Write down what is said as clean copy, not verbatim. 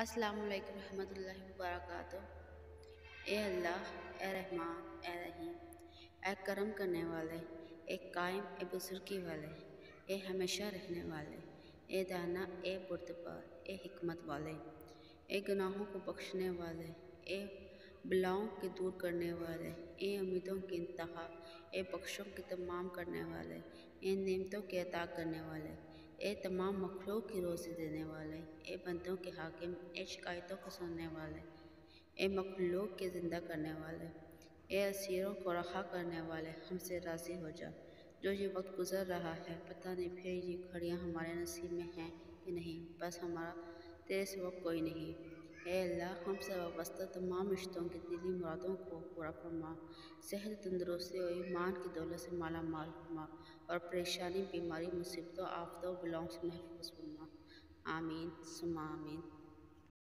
السلام علیکم ورحمۃ اللہ وبرکاتہ۔ اے اللہ، اے رحمان، اے رحیم، اے کرم کرنے والے، اے قائم، اے بزرگی والے، اے ہمیشہ رہنے والے، اے دانا، اے بردبار، اے حکمت والے، اے گناہوں کو بخشنے والے، اے بلاؤں کے دور کرنے والے، اے امیدوں کی انتہا، اے بخشوں کے تمام کرنے والے، اے نعمتوں کے عطا کرنے والے، اے تمام مخلوق کی روزی دینے والے، اے بندوں کے حاکم، اے شکایتوں کو سننے والے، اے مخلوق کے زندہ کرنے والے، اے اسیروں کو رہا کرنے والے، ہم سے راضی ہو جا۔ جو یہ وقت گزر رہا ہے، پتہ نہیں پھر یہ گھڑیاں ہمارے نصیب میں ہیں کہ نہیں، بس ہمارا تیرے سوا کوئی نہیں۔ اے اللہ، ہم سے وابستہ تمام رشتوں کی دلی مرادوں کو پورا فرما، صحت، تندرستی اور ایمان کی دولت سے مالا مال فرما، اور پریشانی، بیماری، مصیبتوں، آفتوں، بلاؤں سے محفوظ فرما۔ آمین ثم آمین۔